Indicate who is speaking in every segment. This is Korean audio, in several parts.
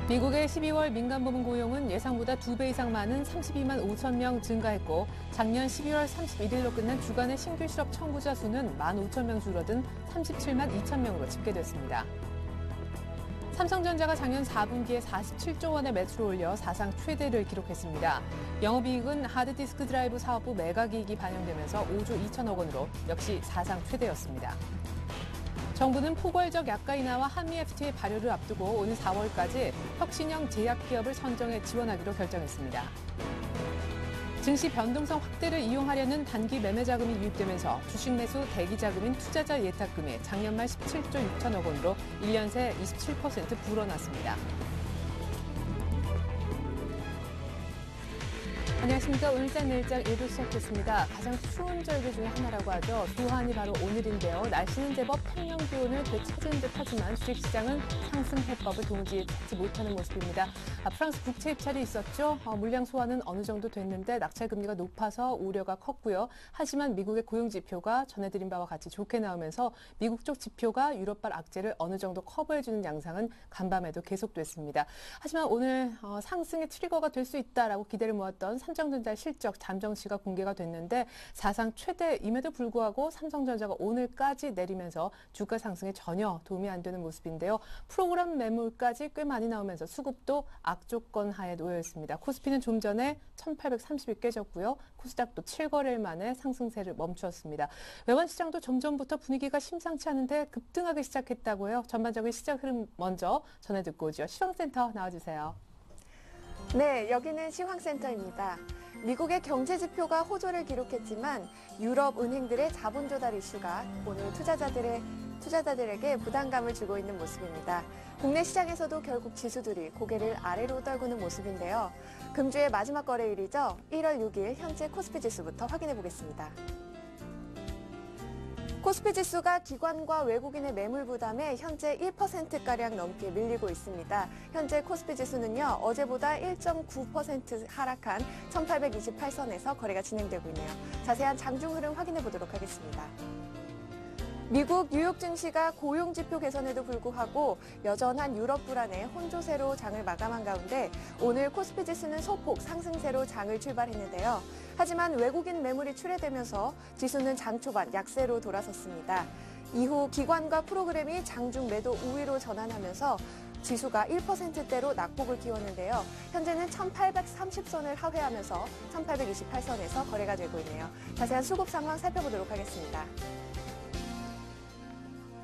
Speaker 1: 미국의 12월 민간부문 고용은 예상보다 2배 이상 많은 32만 5천 명 증가했고 작년 12월 31일로 끝난 주간의 신규 실업 청구자 수는 1만 5천 명 줄어든 37만 2천 명으로 집계됐습니다. 삼성전자가 작년 4분기에 47조 원의 매출을 올려 사상 최대를 기록했습니다. 영업이익은 하드디스크 드라이브 사업부 매각이익이 반영되면서 5조 2천억 원으로 역시 사상 최대였습니다. 정부는 포괄적 약가 인하와 한미 FTA 발효를 앞두고 오는 4월까지 혁신형 제약기업을 선정해 지원하기로 결정했습니다. 증시 변동성 확대를 이용하려는 단기 매매 자금이 유입되면서 주식 매수 대기 자금인 투자자 예탁금이 작년 말 17조 6천억 원으로 1년 새 27% 불어났습니다. 안녕하십니까. 오늘장 일부 시작했습니다. 가장 추운 절기 중에 하나라고 하죠. 두한이 바로 오늘인데요. 날씨는 제법 평년 기온을 되찾은 듯하지만 주식시장은 상승 해법을 도무지 찾지 못하는 모습입니다. 프랑스 국채 입찰이 있었죠. 물량 소화는 어느 정도 됐는데 낙찰 금리가 높아서 우려가 컸고요. 하지만 미국의 고용 지표가 전해드린 바와 같이 좋게 나오면서 미국 쪽 지표가 유럽발 악재를 어느 정도 커버해주는 양상은 간밤에도 계속됐습니다. 하지만 오늘 상승의 트리거가 될 수 있다라고 기대를 모았던 삼성전자 실적 잠정치가 공개가 됐는데 사상 최대임에도 불구하고 삼성전자가 오늘까지 내리면서 주가 상승에 전혀 도움이 안 되는 모습인데요. 프로그램 매물까지 꽤 많이 나오면서 수급도 악조건 하에 놓여 있습니다. 코스피는 좀 전에 1830이 깨졌고요. 코스닥도 7거래일 만에 상승세를 멈추었습니다. 외환 시장도 점점부터 분위기가 심상치 않은데 급등하기 시작했다고요. 전반적인 시장 흐름 먼저 전해 듣고 오죠. 시황센터 나와주세요.
Speaker 2: 네, 여기는 시황센터입니다. 미국의 경제 지표가 호조를 기록했지만 유럽 은행들의 자본 조달 이슈가 오늘 투자자들에게 부담감을 주고 있는 모습입니다. 국내 시장에서도 결국 지수들이 고개를 아래로 떨구는 모습인데요. 금주의 마지막 거래일이죠. 1월 6일 현재 코스피 지수부터 확인해 보겠습니다. 코스피 지수가 기관과 외국인의 매물 부담에 현재 1%가량 넘게 밀리고 있습니다. 현재 코스피 지수는요, 어제보다 1.9% 하락한 1828선에서 거래가 진행되고 있네요. 자세한 장중 흐름 확인해 보도록 하겠습니다. 미국 뉴욕 증시가 고용 지표 개선에도 불구하고 여전한 유럽 불안에 혼조세로 장을 마감한 가운데 오늘 코스피 지수는 소폭 상승세로 장을 출발했는데요. 하지만 외국인 매물이 출회되면서 지수는 장 초반 약세로 돌아섰습니다. 이후 기관과 프로그램이 장중 매도 우위로 전환하면서 지수가 1%대로 낙폭을 키웠는데요. 현재는 1830선을 하회하면서 1828선에서 거래가 되고 있네요. 자세한 수급 상황 살펴보도록 하겠습니다.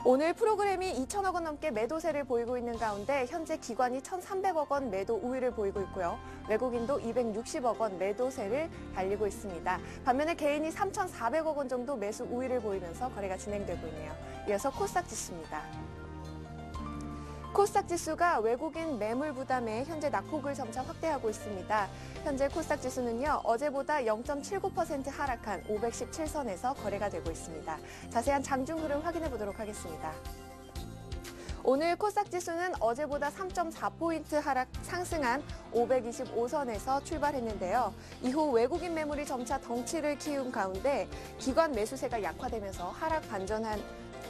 Speaker 2: 오늘 프로그램이 2천억 원 넘게 매도세를 보이고 있는 가운데 현재 기관이 1,300억 원 매도 우위를 보이고 있고요. 외국인도 260억 원 매도세를 달리고 있습니다. 반면에 개인이 3,400억 원 정도 매수 우위를 보이면서 거래가 진행되고 있네요. 이어서 코스닥 지수입니다. 코스닥 지수가 외국인 매물 부담에 현재 낙폭을 점차 확대하고 있습니다. 현재 코스닥 지수는요, 어제보다 0.79% 하락한 517선에서 거래가 되고 있습니다. 자세한 장중 흐름 확인해 보도록 하겠습니다. 오늘 코스닥 지수는 어제보다 3.4포인트 하락 상승한 525선에서 출발했는데요. 이후 외국인 매물이 점차 덩치를 키운 가운데 기관 매수세가 약화되면서 하락 반전한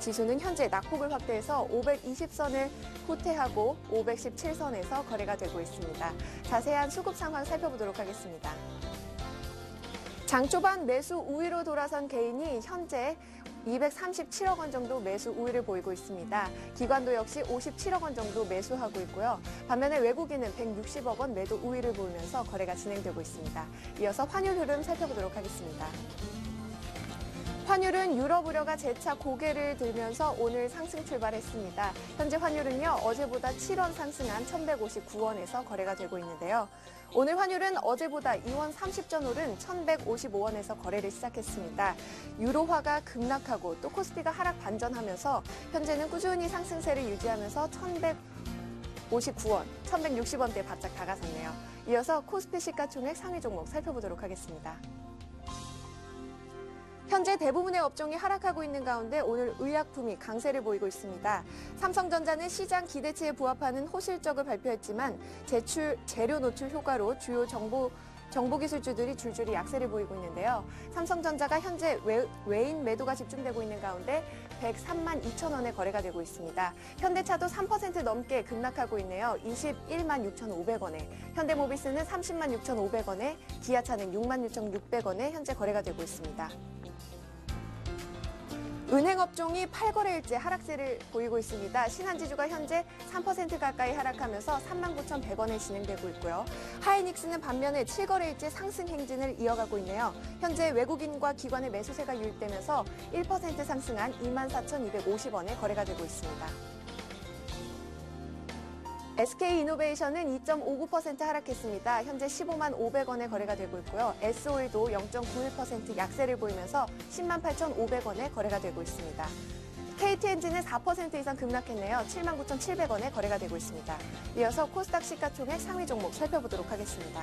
Speaker 2: 지수는 현재 낙폭을 확대해서 520선을 후퇴하고 517선에서 거래가 되고 있습니다. 자세한 수급 상황 살펴보도록 하겠습니다. 장 초반 매수 우위로 돌아선 개인이 현재 237억 원 정도 매수 우위를 보이고 있습니다. 기관도 역시 57억 원 정도 매수하고 있고요. 반면에 외국인은 160억 원 매도 우위를 보이면서 거래가 진행되고 있습니다. 이어서 환율 흐름 살펴보도록 하겠습니다. 환율은 유럽 우려가 재차 고개를 들면서 오늘 상승 출발했습니다. 현재 환율은요, 어제보다 7원 상승한 1,159원에서 거래가 되고 있는데요. 오늘 환율은 어제보다 2원 30전 오른 1,155원에서 거래를 시작했습니다. 유로화가 급락하고 또 코스피가 하락 반전하면서 현재는 꾸준히 상승세를 유지하면서 1,159원, 1,160원대에 바짝 다가섰네요. 이어서 코스피 시가총액 상위 종목 살펴보도록 하겠습니다. 현재 대부분의 업종이 하락하고 있는 가운데 오늘 의약품이 강세를 보이고 있습니다. 삼성전자는 시장 기대치에 부합하는 호실적을 발표했지만 재료 노출 효과로 주요 정보 정보기술주들이 줄줄이 약세를 보이고 있는데요. 삼성전자가 현재 외인 매도가 집중되고 있는 가운데 103만 2천 원에 거래가 되고 있습니다. 현대차도 3% 넘게 급락하고 있네요. 21만 6,500원에. 현대모비스는 30만 6,500원에, 기아차는 6만 6,600원에 현재 거래가 되고 있습니다. 은행업종이 8거래일째 하락세를 보이고 있습니다. 신한지주가 현재 3% 가까이 하락하면서 39,100원에 진행되고 있고요. 하이닉스는 반면에 7거래일째 상승 행진을 이어가고 있네요. 현재 외국인과 기관의 매수세가 유입되면서 1% 상승한 24,250원에 거래가 되고 있습니다. SK이노베이션은 2.59% 하락했습니다. 현재 15만 500원에 거래가 되고 있고요. SO일도 0.91% 약세를 보이면서 10만 8,500원에 거래가 되고 있습니다. KT엔진은 4% 이상 급락했네요. 7만 9,700원에 거래가 되고 있습니다. 이어서 코스닥 시가총액 상위 종목 살펴보도록 하겠습니다.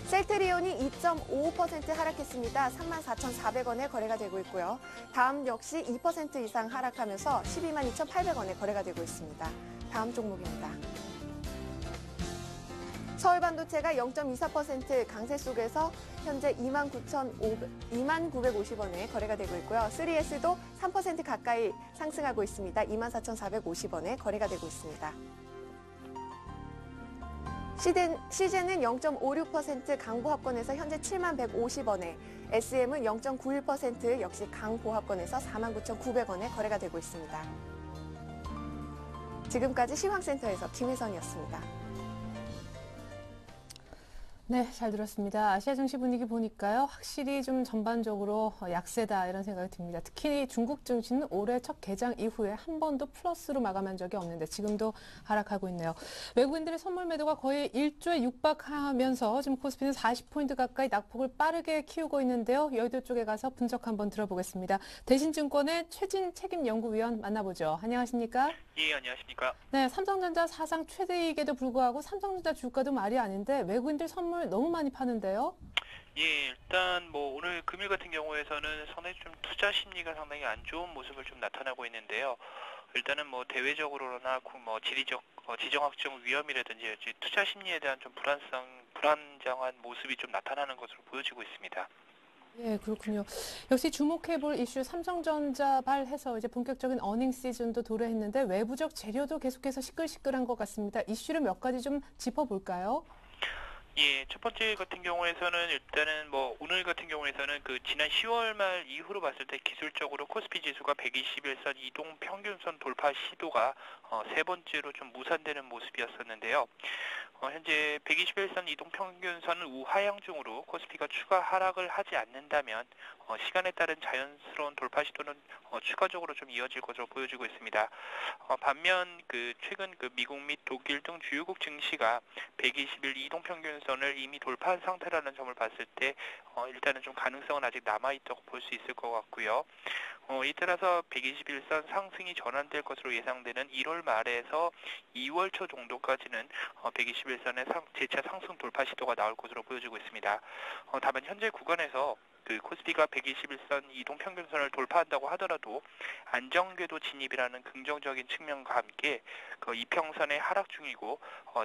Speaker 2: 셀트리온이 2.55% 하락했습니다. 3만 4,400원에 거래가 되고 있고요. 다음 역시 2% 이상 하락하면서 12만 2,800원에 거래가 되고 있습니다. 다음 종목입니다. 서울반도체가 0.24% 강세 속에서 현재 29,950원에 거래가 되고 있고요. 3S도 3% 가까이 상승하고 있습니다. 24,450원에 거래가 되고 있습니다. CJ는 0.56% 강보합권에서 현재 7만 150원에, SM은 0.91% 역시 강보합권에서 49,900원에 거래가 되고 있습니다. 지금까지 시황센터에서 김혜선이었습니다.
Speaker 1: 네, 잘 들었습니다. 아시아 증시 분위기 보니까요. 확실히 좀 전반적으로 약세다 이런 생각이 듭니다. 특히 중국 증시는 올해 첫 개장 이후에 한 번도 플러스로 마감한 적이 없는데 지금도 하락하고 있네요. 외국인들의 선물 매도가 거의 1조에 육박하면서 지금 코스피는 40포인트 가까이 낙폭을 빠르게 키우고 있는데요. 여의도 쪽에 가서 분석 한번 들어보겠습니다. 대신증권의 최진 책임연구위원 만나보죠. 안녕하십니까?
Speaker 3: 예, 안녕하십니까?
Speaker 1: 네, 삼성전자 사상 최대이익에도 불구하고 삼성전자 주가도 말이 아닌데 외국인들 선물 너무 많이 파는데요?
Speaker 3: 예, 일단 뭐 오늘 금일 같은 경우에서는 상당히 좀 투자 심리가 상당히 안 좋은 모습을 좀 나타나고 있는데요. 일단은 뭐 대외적으로나 뭐 지정학적 위험이라든지 투자 심리에 대한 좀 불안정한 모습이 좀 나타나는 것으로 보여지고 있습니다.
Speaker 1: 예, 그렇군요. 역시 주목해볼 이슈 삼성전자 발해서 이제 본격적인 어닝 시즌도 도래했는데 외부적 재료도 계속해서 시끌시끌한 것 같습니다. 이슈를 몇 가지 좀 짚어볼까요?
Speaker 3: 예, 첫 번째 같은 경우에서는 일단은 뭐 오늘 같은 경우에서는 그 지난 10월 말 이후로 봤을 때 기술적으로 코스피 지수가 121선 이동 평균선 돌파 시도가 세 번째로 좀 무산되는 모습이었었는데요. 현재 121선 이동 평균선은 우하향 중으로 코스피가 추가 하락을 하지 않는다면 시간에 따른 자연스러운 돌파 시도는 추가적으로 좀 이어질 것으로 보여지고 있습니다. 반면 그 최근 그 미국 및 독일 등 주요국 증시가 120일 이동 평균선을 이미 돌파한 상태라는 점을 봤을 때 일단은 좀 가능성은 아직 남아있다고 볼 수 있을 것 같고요. 이 따라서 121선 상승이 전환될 것으로 예상되는 1월 말에서 2월 초 정도까지는 121선의 재차 상승 돌파 시도가 나올 것으로 보여지고 있습니다. 다만 현재 구간에서 그 코스피가 121선 이동 평균선을 돌파한다고 하더라도 안정궤도 진입이라는 긍정적인 측면과 함께 그 이평선의 하락 중이고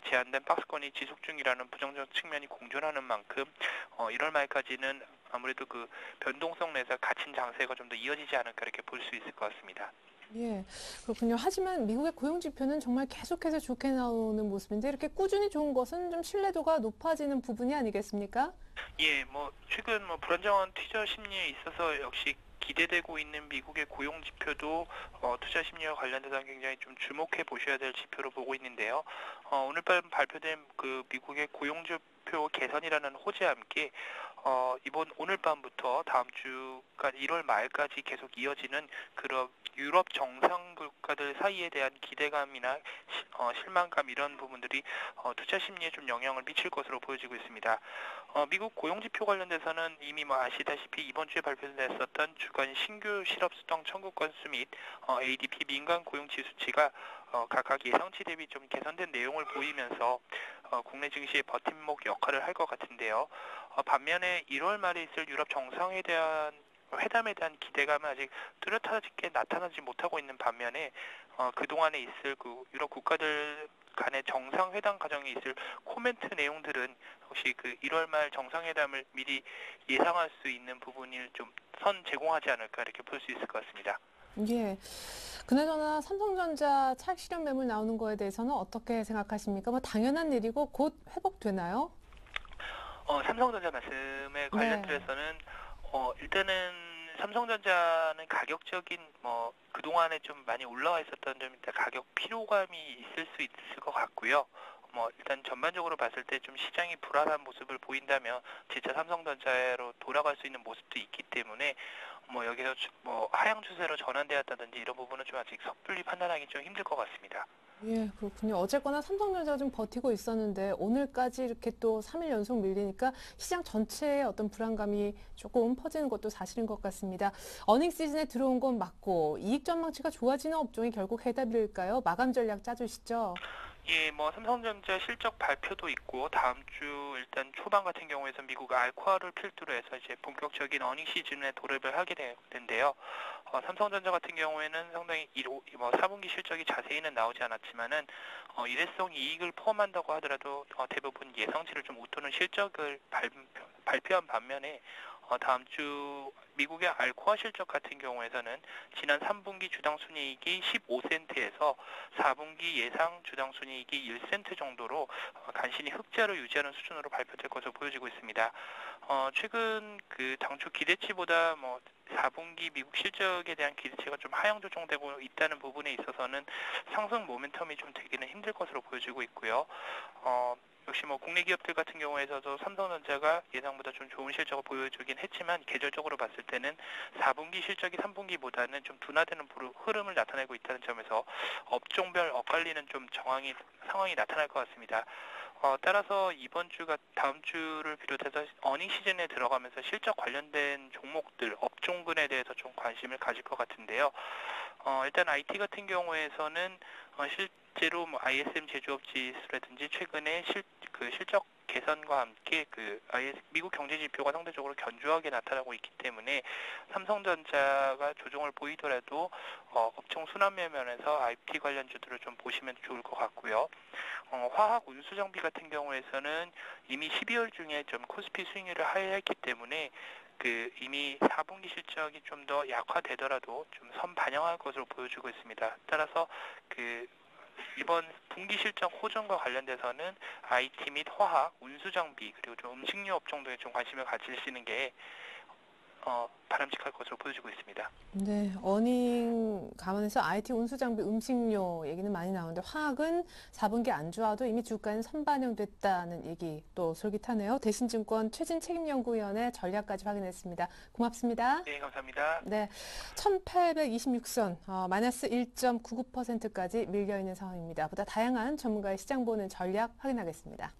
Speaker 3: 제한된 박스권이 지속 중이라는 부정적 측면이 공존하는 만큼 1월 말까지는 아무래도 그 변동성 내에서 갇힌 장세가 좀 더 이어지지 않을까 이렇게 볼 수 있을 것 같습니다.
Speaker 1: 예, 그렇군요. 하지만 미국의 고용 지표는 정말 계속해서 좋게 나오는 모습인데 이렇게 꾸준히 좋은 것은 좀 신뢰도가 높아지는 부분이 아니겠습니까?
Speaker 3: 예, 뭐 최근 뭐 불안정한 투자 심리에 있어서 역시 기대되고 있는 미국의 고용 지표도 투자 심리와 관련돼서 굉장히 좀 주목해 보셔야 될 지표로 보고 있는데요. 오늘 밤 발표된 그 미국의 고용 지표 개선이라는 호재와 함께 오늘 밤부터 다음 주까지 1월 말까지 계속 이어지는 그런 유럽 정상 국가들 사이에 대한 기대감이나 실망감 이런 부분들이 투자 심리에 좀 영향을 미칠 것으로 보여지고 있습니다. 미국 고용지표 관련돼서는 이미 뭐 아시다시피 이번 주에 발표됐었던 주간 신규 실업수당 청구 건수 및 ADP 민간 고용지 수치가 각각 예상치 대비 좀 개선된 내용을 보이면서 국내 증시의 버팀목 역할을 할 것 같은데요. 반면에 1월 말에 있을 유럽 정상에 대한 회담에 대한 기대감은 아직 뚜렷하게 나타나지 못하고 있는 반면에 그동안에 있을 그 유럽 국가들 간의 정상회담 과정에 있을 코멘트 내용들은 혹시 그 1월 말 정상회담을 미리 예상할 수 있는 부분을 좀 선 제공하지 않을까 이렇게 볼 수 있을 것 같습니다.
Speaker 1: 예. 그나저나 삼성전자 차익 실현 매물 나오는 거에 대해서는 어떻게 생각하십니까? 뭐 당연한 일이고 곧 회복되나요?
Speaker 3: 삼성전자 말씀에 관련돼서는 일단은 삼성전자는 가격적인 그동안에 좀 많이 올라와 있었던 점이 가격 피로감이 있을 수 있을 것 같고요. 일단 전반적으로 봤을 때 좀 시장이 불안한 모습을 보인다면 재차 삼성전자로 돌아갈 수 있는 모습도 있기 때문에 여기서 하향 추세로 전환되었다든지 이런 부분은 좀 아직 섣불리 판단하기 좀 힘들 것 같습니다.
Speaker 1: 예, 그렇군요. 어쨌거나 삼성전자가 좀 버티고 있었는데 오늘까지 이렇게 또 3일 연속 밀리니까 시장 전체의 어떤 불안감이 조금 퍼지는 것도 사실인 것 같습니다. 어닝 시즌에 들어온 건 맞고 이익 전망치가 좋아지는 업종이 결국 해답일까요? 마감 전략 짜주시죠.
Speaker 3: 예, 삼성전자 실적 발표도 있고 다음 주 일단 초반 같은 경우에는 미국 알코올을 필두로 해서 이제 본격적인 어닝 시즌에 돌입을 하게 되는데요. 삼성전자 같은 경우에는 상당히 4분기 실적이 자세히는 나오지 않았지만은 일회성 이익을 포함한다고 하더라도 대부분 예상치를 좀 웃도는 실적을 발표한 반면에 다음 주 미국의 알코올 실적 같은 경우에는 지난 3분기 주당 순이익이 15센트에서 4분기 예상 주당 순이익이 1센트 정도로 간신히 흑자를 유지하는 수준으로 발표될 것으로 보여지고 있습니다. 최근 그 당초 기대치보다 4분기 미국 실적에 대한 기대치가 좀 하향 조정되고 있다는 부분에 있어서는 상승 모멘텀이 좀 되기는 힘들 것으로 보여지고 있고요. 역시 국내 기업들 같은 경우에서도 삼성전자가 예상보다 좀 좋은 실적을 보여주긴 했지만 계절적으로 봤을 때는 4분기 실적이 3분기보다는 좀 둔화되는 흐름을 나타내고 있다는 점에서 업종별 엇갈리는 좀 상황이 나타날 것 같습니다. 따라서 이번 주가 다음 주를 비롯해서 어닝 시즌에 들어가면서 실적 관련된 종목들, 업종군에 대해서 좀 관심을 가질 것 같은데요. 일단 IT 같은 경우에서는 실제로 ISM 제조업 지수라든지 최근에 실적 개선과 함께 미국 경제 지표가 상대적으로 견조하게 나타나고 있기 때문에 삼성전자가 조정을 보이더라도 업종 순환매 면에서 IT 관련주들을 좀 보시면 좋을 것 같고요. 화학 운수 장비 같은 경우에서는 이미 12월 중에 좀 코스피 수익률을 하회했기 때문에 이미 4분기 실적이 좀 더 약화되더라도 좀 선 반영할 것으로 보여주고 있습니다. 따라서 이번 분기 실적 호전과 관련돼서는 IT 및 화학, 운수 장비 그리고 좀 음식료 업종 등에 좀 관심을 가지시는 게 바람직할 것으로 보여지고 있습니다.
Speaker 1: 네, 어닝 감안해서 IT 운수장비 음식료 얘기는 많이 나오는데 화학은 4분기 안 좋아도 이미 주가는 선반영됐다는 얘기 또 솔깃하네요. 대신증권 최진 책임연구위원의 전략까지 확인했습니다. 고맙습니다.
Speaker 3: 네, 감사합니다.
Speaker 1: 네, 1826선 마이너스 1.99%까지 밀려있는 상황입니다. 보다 다양한 전문가의 시장 보는 전략 확인하겠습니다.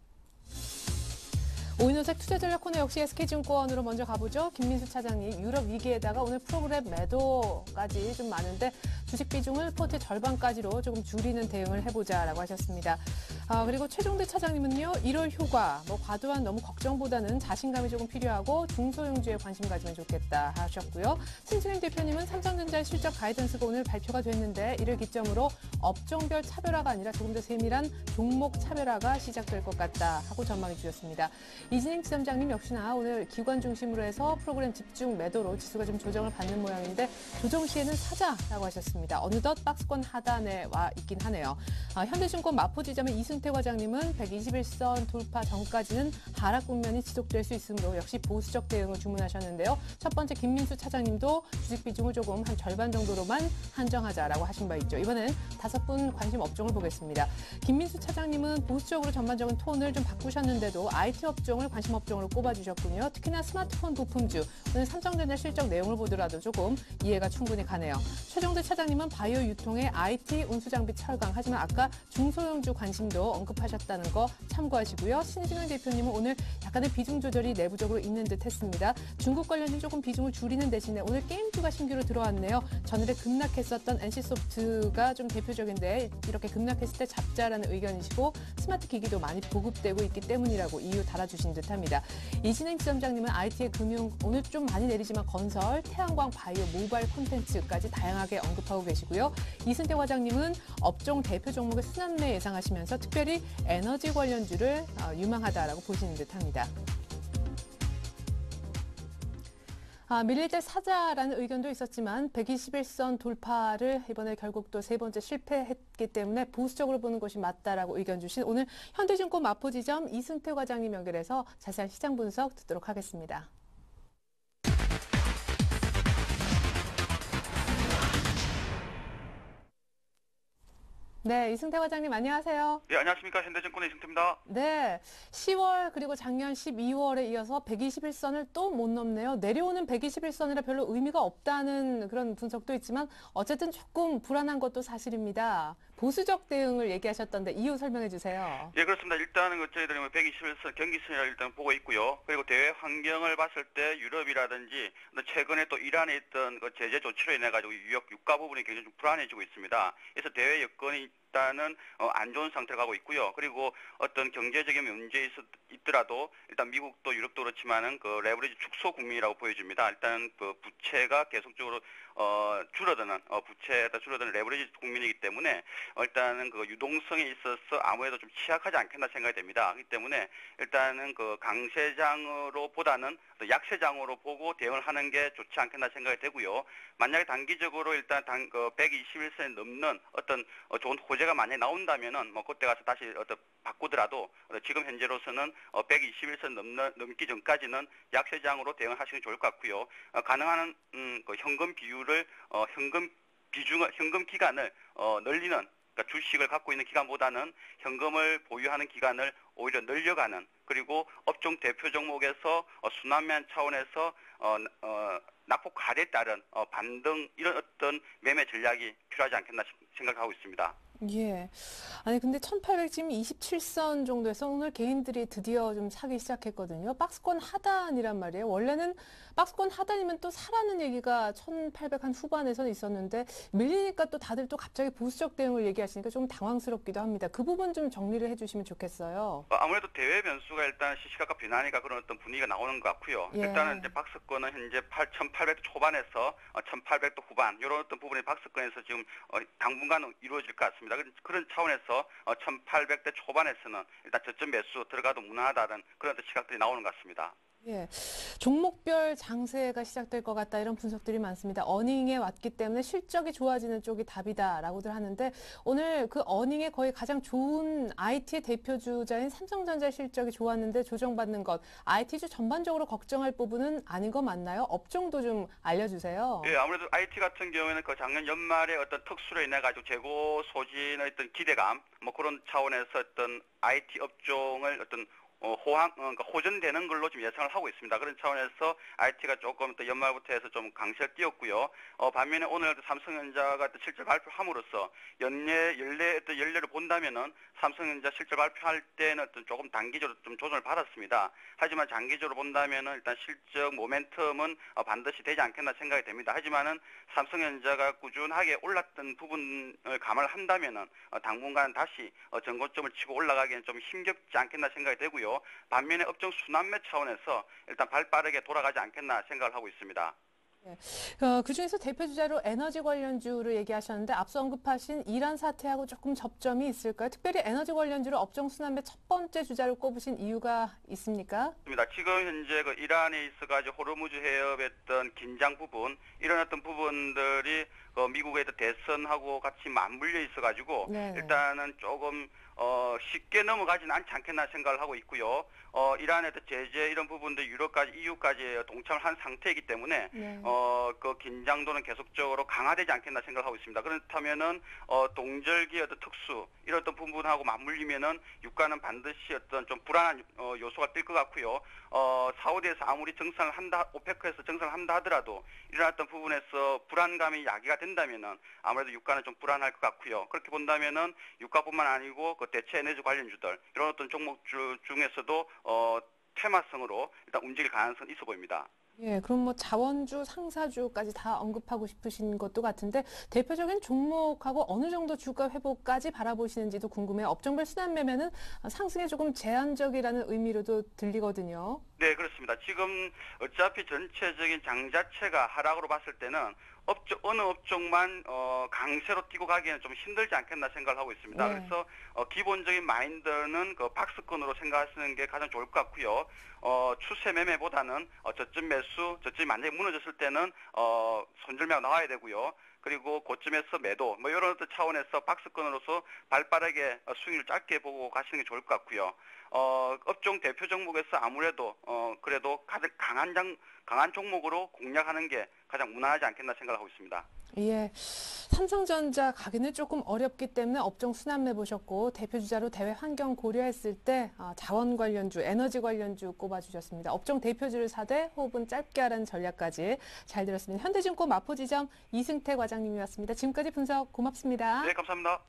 Speaker 1: 오인호색 투자전략 코너 역시 SK증권으로 먼저 가보죠. 김민수 차장님, 유럽 위기에다가 오늘 프로그램 매도까지 좀 많은데 주식 비중을 포트의 절반까지로 조금 줄이는 대응을 해보자라고 하셨습니다. 그리고 최종대 차장님은요, 1월 효과, 과도한 너무 걱정보다는 자신감이 조금 필요하고 중소형주에 관심 가지면 좋겠다 하셨고요. 신진행 대표님은 삼성전자의 실적 가이던스가 오늘 발표가 됐는데 이를 기점으로 업종별 차별화가 아니라 조금 더 세밀한 종목 차별화가 시작될 것 같다 하고 전망해 주셨습니다. 이진행 지점장님 역시나 오늘 기관 중심으로 해서 프로그램 집중 매도로 지수가 좀 조정을 받는 모양인데 조정 시에는 사자라고 하셨습니다. 어느덧 박스권 하단에 와 있긴 하네요. 현대증권 마포지점의 이승태 과장님은 121선 돌파 전까지는 하락 국면이 지속될 수 있으므로 역시 보수적 대응을 주문하셨는데요. 첫 번째 김민수 차장님도 주식 비중을 조금 한 절반 정도로만 한정하자라고 하신 바 있죠. 이번엔 5분 관심 업종을 보겠습니다. 김민수 차장님은 보수적으로 전반적인 톤을 좀 바꾸셨는데도 IT 업종을 관심 업종으로 꼽아주셨군요. 특히나 스마트폰 부품주, 오늘 삼성전자 실적 내용을 보더라도 조금 이해가 충분히 가네요. 최종대 차장님은 바이오 유통의 IT, 운수장비 철강, 하지만 아까 중소형주 관심도 언급하셨다는 거 참고하시고요. 신진영 대표님은 오늘 약간의 비중 조절이 내부적으로 있는 듯 했습니다. 중국 관련주 조금 비중을 줄이는 대신에 오늘 게임주가 신규로 들어왔네요. 전일에 급락했었던 NC소프트가 좀 대표적인데 이렇게 급락했을 때 잡자라는 의견이시고 스마트 기기도 많이 보급되고 있기 때문이라고 이유 달아주신 듯합니다. 이진행 지점장님은 IT의 금융 오늘 좀 많이 내리지만 건설, 태양광, 바이오, 모바일 콘텐츠까지 다양하게 언급하고 계시고요. 이승태 과장님은 업종 대표 종목의 순환매 예상하시면서 특별히 에너지 관련주를 유망하다라고 보시는 듯합니다. 밀릴 때 사자라는 의견도 있었지만 121선 돌파를 이번에 결국 또 세 번째 실패했기 때문에 보수적으로 보는 것이 맞다라고 의견 주신 오늘 현대증권 마포지점 이승태 과장님 연결해서 자세한 시장 분석 듣도록 하겠습니다. 네, 이승태 과장님 안녕하세요.
Speaker 4: 예, 안녕하십니까. 현대증권의 이승태입니다.
Speaker 1: 네, 10월 그리고 작년 12월에 이어서 121선을 또 못 넘네요. 내려오는 121선이라 별로 의미가 없다는 그런 분석도 있지만 어쨌든 조금 불안한 것도 사실입니다. 보수적 대응을 얘기하셨던데 이유 설명해 주세요.
Speaker 4: 예, 그렇습니다. 일단은 저희들이 121선 경기선이라 일단 보고 있고요. 그리고 대외 환경을 봤을 때 유럽이라든지 최근에 또 이란에 있던 그 제재 조치로 인해 가지고 유가 부분이 굉장히 좀 불안해지고 있습니다. 그래서 대외 여건이 일단은 안 좋은 상태로 가고 있고요. 그리고 어떤 경제적인 문제 있더라도 일단 미국도 유럽도 그렇지만은 그 레버리지 축소 국면이라고 보여집니다. 일단 그 부채가 계속적으로 줄어드는 부채가 줄어드는 레버리지 국면이기 때문에 일단은 그 유동성에 있어서 아무래도 좀 취약하지 않겠나 생각이 됩니다. 그렇기 때문에 일단은 그 강세장으로 보다는 약세장으로 보고 대응을 하는 게 좋지 않겠나 생각이 되고요. 만약에 단기적으로 일단 121선이 넘는 어떤 좋은 호재가 만약에 나온다면은 뭐 그때 가서 다시 바꾸더라도 지금 현재로서는 121선 넘기 전까지는 약세장으로 대응하시는 게 좋을 것 같고요. 가능한 그 현금 비율을 현금 기간을 늘리는 그러니까 주식을 갖고 있는 기간보다는 현금을 보유하는 기간을 오히려 늘려가는 그리고 업종 대표 종목에서 순환매한 차원에서 낙폭 가대에 따른 반등 이런 어떤 매매 전략이 필요하지 않겠나 생각하고 있습니다.
Speaker 1: 예. 아니 근데 1800 지금 27선 정도에서 오늘 개인들이 드디어 좀 사기 시작했거든요. 박스권 하단이란 말이에요. 원래는 박스권 하단이면 또 사라는 얘기가 1800 한 후반에서는 있었는데 밀리니까 또 다들 또 갑자기 보수적 대응을 얘기하시니까 좀 당황스럽기도 합니다. 그 부분 좀 정리를 해주시면 좋겠어요.
Speaker 4: 아무래도 대외 변수가 일단 시시각각 변하니까 그런 어떤 분위기가 나오는 것 같고요.
Speaker 1: 예.
Speaker 4: 일단은 이제 박스권은 현재 1800 초반에서 1800도 후반 이런 어떤 부분이 박스권에서 지금 당분간 이루어질 것 같습니다. 그런 차원에서 1800대 초반에서는 일단 저점 매수 들어가도 무난하다는 그런 시각들이 나오는 것 같습니다.
Speaker 1: 예, 종목별 장세가 시작될 것 같다 이런 분석들이 많습니다. 어닝에 왔기 때문에 실적이 좋아지는 쪽이 답이다라고들 하는데 오늘 그 어닝에 거의 가장 좋은 IT의 대표주자인 삼성전자 실적이 좋았는데 조정받는 것, IT주 전반적으로 걱정할 부분은 아닌 거 맞나요? 업종도 좀 알려주세요.
Speaker 4: 예, 아무래도 IT 같은 경우에는 그 작년 연말에 어떤 특수로 인해 가지고 재고 소진의 어떤 기대감, 뭐 그런 차원에서 어떤 IT 업종을 어떤 그러니까 호전되는 걸로 지금 예상을 하고 있습니다. 그런 차원에서 IT가 조금 더 연말부터 해서 좀 강세를 띄었고요. 반면에 오늘 삼성전자가 실적 발표함으로써 연례를 본다면은 삼성전자 실적 발표할 때는 어떤 조금 단기적으로 좀 조정을 받았습니다. 하지만 장기적으로 본다면은 일단 실적 모멘텀은 반드시 되지 않겠나 생각이 됩니다. 하지만은 삼성전자가 꾸준하게 올랐던 부분을 감안을 한다면은 당분간 다시 전고점을 치고 올라가기에는 좀 힘겹지 않겠나 생각이 되고요. 반면에 업종 순환매 차원에서 일단 발빠르게 돌아가지 않겠나 생각을 하고 있습니다.
Speaker 1: 네. 그중에서 대표주자로 에너지 관련주를 얘기하셨는데 앞서 언급하신 이란 사태하고 조금 접점이 있을까요? 특별히 에너지 관련주를 업종 순환매 첫 번째 주자로 꼽으신 이유가 있습니까?
Speaker 4: 지금 현재 그 이란에 있어가지고 호르무즈 해협했던 긴장 부분 이런 어떤 부분들이 미국의 대선하고 같이 맞물려 있어가지고
Speaker 1: 네.
Speaker 4: 일단은 조금 쉽게 넘어가지는 않지 않겠나 생각을 하고 있고요. 이란의 제재 이런 부분들 유럽까지 EU까지 동참을 한 상태이기 때문에
Speaker 1: 네.
Speaker 4: 그 긴장도는 계속적으로 강화되지 않겠나 생각을 하고 있습니다. 그렇다면은 동절기 어떤 특수 이런 어떤 부분하고 맞물리면은 유가는 반드시 어떤 좀 불안한 요소가 뜰 것 같고요. 사우디에서 아무리 정상을 한다, 오페크에서 정상을 한다 하더라도 이런 어떤 부분에서 불안감이 야기가 된다면은 아무래도 유가는 좀 불안할 것 같고요. 그렇게 본다면은 유가뿐만 아니고 그 대체 에너지 관련주들 이런 어떤 종목주 중에서도 테마성으로 일단 움직일 가능성이 있어 보입니다.
Speaker 1: 예, 그럼 뭐 자원주, 상사주까지 다 언급하고 싶으신 것도 같은데 대표적인 종목하고 어느 정도 주가 회복까지 바라보시는지도 궁금해요. 업종별 순환 매매는 상승에 조금 제한적이라는 의미로도 들리거든요.
Speaker 4: 네, 그렇습니다. 지금 어차피 전체적인 장 자체가 하락으로 봤을 때는 어느 업종만 강세로 뛰고 가기에는 좀 힘들지 않겠나 생각을 하고 있습니다.
Speaker 1: 네.
Speaker 4: 그래서 기본적인 마인드는 그 박스권으로 생각하시는 게 가장 좋을 것 같고요. 추세 매매보다는 저점 매수, 저점이 만약에 무너졌을 때는 손절매가 나와야 되고요. 그리고 고점에서 매도, 뭐 이런 어떤 차원에서 박스권으로서 발빠르게 수익을 짧게 보고 가시는 게 좋을 것 같고요. 업종 대표 종목에서 아무래도 그래도 가장 강한 종목으로 공략하는 게 가장 무난하지 않겠나 생각하고 있습니다.
Speaker 1: 예, 삼성전자 가기는 조금 어렵기 때문에 업종 순환매 보셨고 대표 주자로 대외 환경 고려했을 때 자원 관련주, 에너지 관련주 꼽아주셨습니다. 업종 대표주를 사되 호흡은 짧게 하라는 전략까지 잘 들었습니다. 현대증권 마포지점 이승태 과장님이었습니다. 지금까지 분석 고맙습니다.
Speaker 4: 네, 감사합니다.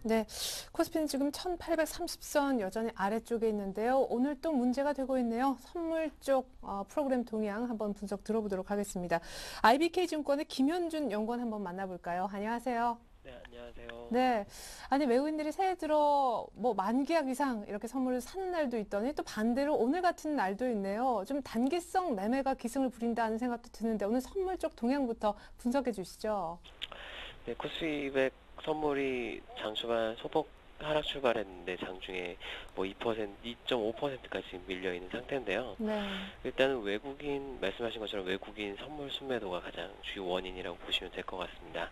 Speaker 1: 네, 코스피는 지금 1830선 여전히 아래쪽에 있는데요. 오늘 또 문제가 되고 있네요. 선물 쪽 프로그램 동향 한번 분석 들어보도록 하겠습니다. IBK증권의 김현준 연구원 한번 만나볼까요? 안녕하세요.
Speaker 5: 네, 안녕하세요.
Speaker 1: 네, 아니 외국인들이 새해 들어 뭐 만기약 이상 이렇게 선물을 사는 날도 있더니 또 반대로 오늘 같은 날도 있네요. 좀 단기성 매매가 기승을 부린다는 생각도 드는데 오늘 선물 쪽 동향부터 분석해 주시죠.
Speaker 5: 네, 코스피 200 선물이 장 초반 소폭 하락 출발했는데 장중에 뭐 2%, 2.5%까지 밀려 있는 상태인데요.
Speaker 1: 네.
Speaker 5: 일단은 외국인 말씀하신 것처럼 외국인 선물 순매도가 가장 주요 원인이라고 보시면 될 것 같습니다.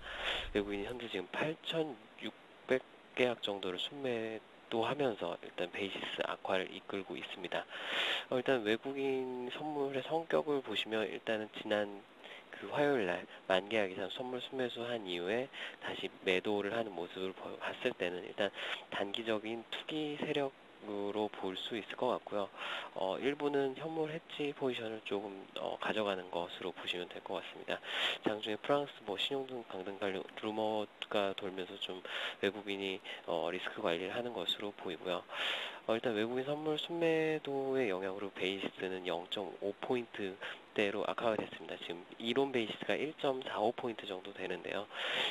Speaker 5: 외국인이 현재 지금 8,600계약 정도를 순매도 하면서 일단 베이시스 악화를 이끌고 있습니다. 일단 외국인 선물의 성격을 보시면 일단은 지난 그 화요일 날 만계약 이상 선물 순매수한 이후에 다시 매도를 하는 모습을 봤을 때는 일단 단기적인 투기 세력으로 볼 수 있을 것 같고요. 일부는 현물 해지 포지션을 조금 가져가는 것으로 보시면 될 것 같습니다. 장중에 프랑스 뭐 신용등 강등 관련 루머가 돌면서 좀 외국인이 리스크 관리를 하는 것으로 보이고요. 일단 외국인 선물 순매도의 영향으로 베이시스는 0.5포인트 대로 악화가 됐습니다. 지금 이론 베이시스가 1.45포인트 정도 되는데요.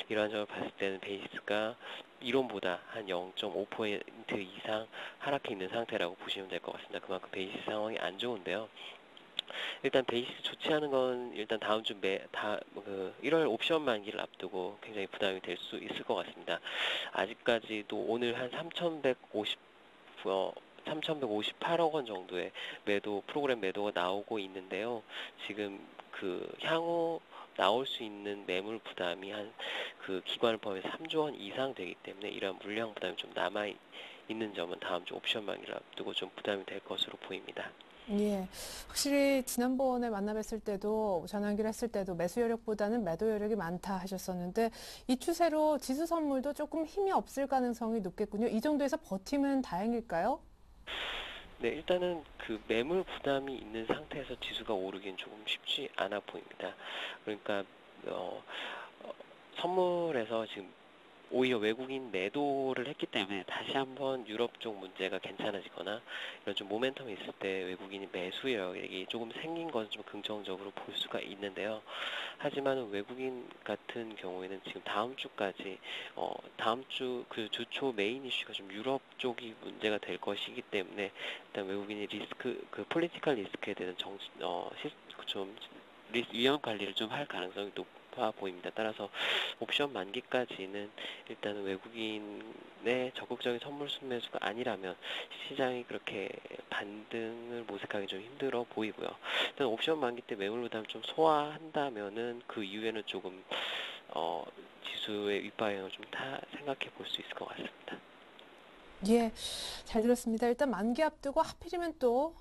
Speaker 5: 이러한 점을 봤을 때는 베이시스가 이론보다 한 0.5포인트 이상 하락해 있는 상태라고 보시면 될 것 같습니다. 그만큼 베이시스 상황이 안 좋은데요. 일단 베이시스 좋지 않은 건 일단 다음 주 1월 옵션 만기를 앞두고 굉장히 부담이 될 수 있을 것 같습니다. 아직까지도 오늘 한 3,158억 원 정도의 프로그램 매도가 나오고 있는데요. 지금 그 향후 나올 수 있는 매물 부담이 한 그 기관을 포함해서 3조 원 이상 되기 때문에 이러한 물량 부담이 좀 남아 있는 점은 다음 주 옵션 만기를 앞두고 좀 부담이 될 것으로 보입니다.
Speaker 1: 예, 확실히 지난번에 만나뵀을 때도 전환기를 했을 때도 매수 여력보다는 매도 여력이 많다 하셨었는데 이 추세로 지수 선물도 조금 힘이 없을 가능성이 높겠군요. 이 정도에서 버티면 다행일까요?
Speaker 5: 네, 일단은 그 매물 부담이 있는 상태에서 지수가 오르기는 조금 쉽지 않아 보입니다. 그러니까 선물에서 지금 오히려 외국인 매도를 했기 때문에 다시 한번 유럽 쪽 문제가 괜찮아지거나 이런 좀 모멘텀이 있을 때 외국인이 매수 여력이 조금 생긴 것은 좀 긍정적으로 볼 수가 있는데요. 하지만 외국인 같은 경우에는 지금 다음 주까지 다음 주 그 주초 메인 이슈가 좀 유럽 쪽이 문제가 될 것이기 때문에 일단 외국인이 폴리티컬 리스크에 대한 위험 관리를 좀 할 가능성이 높아 보입니다. 따라서 옵션 만기까지는 일단 외국인의 적극적인 선물 순매수가 아니라면 시장이 그렇게 반등을 모색하기 좀 힘들어 보이고요. 일단 옵션 만기 때 매물 부담을 좀 소화한다면은 그 이후에는 조금 지수의 윗방향을 좀 생각해 볼 수 있을 것 같습니다.
Speaker 1: 예, 잘 들었습니다. 일단 만기 앞두고 하필이면 또